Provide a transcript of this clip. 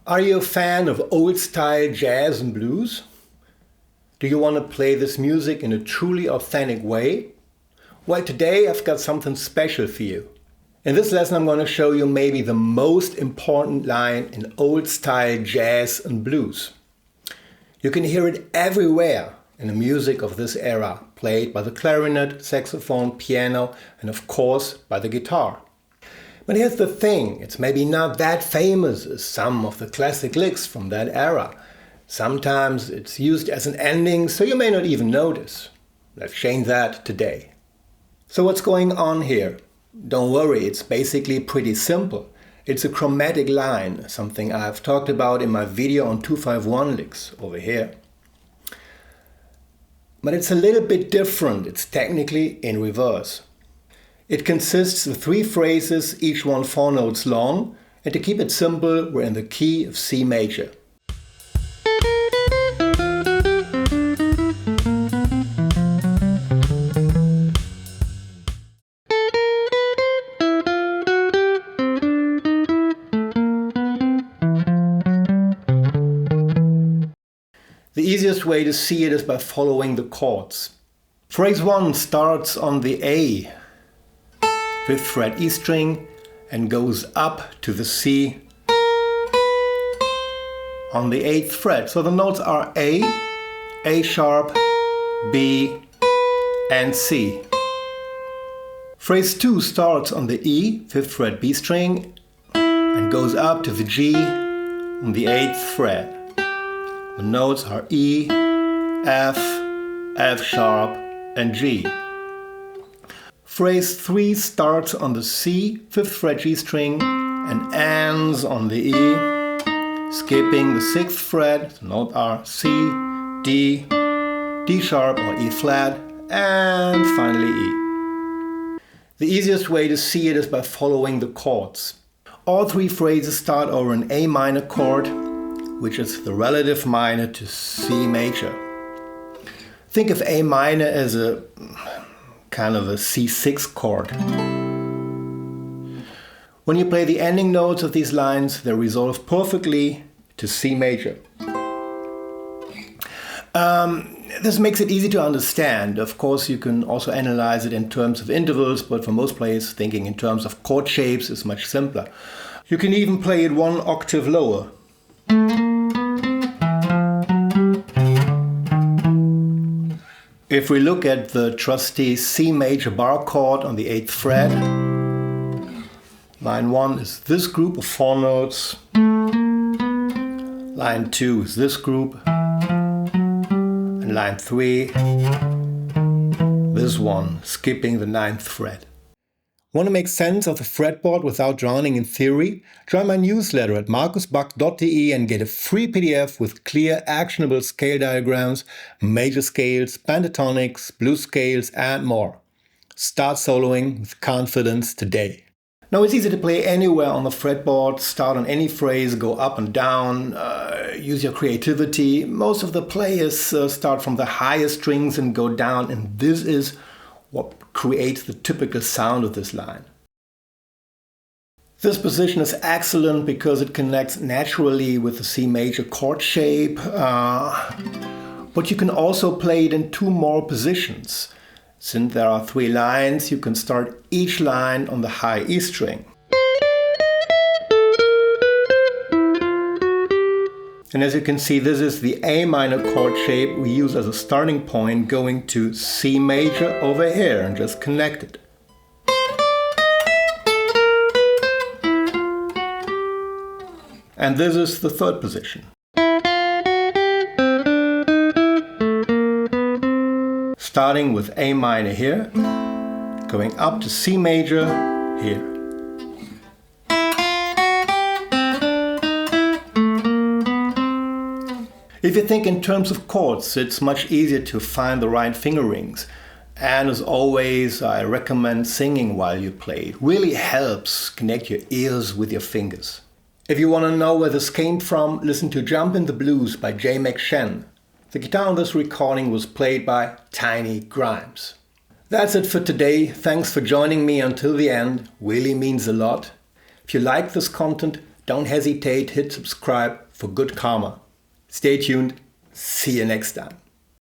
Are you a fan of old-style jazz and blues? Do you want to play this music in a truly authentic way? Well, today I've got something special for you. In this lesson I'm going to show you maybe the most important line in old-style jazz and blues. You can hear it everywhere in the music of this era, played by the clarinet, saxophone, piano, and of course by the guitar. But here's the thing, it's maybe not that famous as some of the classic licks from that era. Sometimes it's used as an ending, so you may not even notice. Let's change that today. So what's going on here? Don't worry, it's basically pretty simple. It's a chromatic line, something I've talked about in my video on 251 licks over here. But it's a little bit different, it's technically in reverse. It consists of 3 phrases, each one 4 notes long, and to keep it simple, we're in the key of C major. The easiest way to see it is by following the chords. Phrase 1 starts on the A, 5th fret E string, and goes up to the C on the 8th fret. So the notes are A sharp, B, and C. Phrase 2 starts on the E, 5th fret B string, and goes up to the G on the 8th fret. The notes are E, F, F sharp, and G. Phrase 3 starts on the C, 5th fret G string, and ends on the E, skipping the 6th fret. The notes are C, D, D sharp or E flat, and finally E. The easiest way to see it is by following the chords. All 3 phrases start over an A minor chord, which is the relative minor to C major. Think of A minor as a kind of a C6 chord. When you play the ending notes of these lines, they resolve perfectly to C major. This makes it easy to understand. Of course, you can also analyze it in terms of intervals, but for most players, thinking in terms of chord shapes is much simpler. You can even play it 1 octave lower. If we look at the trusty C major bar chord on the 8th fret, line 1 is this group of 4 notes, line 2 is this group, and line 3, this one, skipping the 9th fret. Want to make sense of the fretboard without drowning in theory? Join my newsletter at markusbuck.de and get a free PDF with clear, actionable scale diagrams, major scales, pentatonics, blues scales, and more. Start soloing with confidence today. Now it's easy to play anywhere on the fretboard, start on any phrase, go up and down, use your creativity. Most of the players start from the highest strings and go down, and this is what creates the typical sound of this line. This position is excellent because it connects naturally with the C major chord shape, but you can also play it in 2 more positions. Since there are 3 lines, you can start each line on the high E string. And as you can see, this is the A minor chord shape we use as a starting point, going to C major over here and just connect it. And this is the 3rd position. Starting with A minor here, going up to C major here. If you think in terms of chords, it's much easier to find the right fingerings. And as always, I recommend singing while you play. It really helps connect your ears with your fingers. If you want to know where this came from, listen to Jump in the Blues by J. McShann. The guitar on this recording was played by Tiny Grimes. That's it for today. Thanks for joining me until the end. Really means a lot. If you like this content, don't hesitate, hit subscribe for good karma. Stay tuned. See you next time.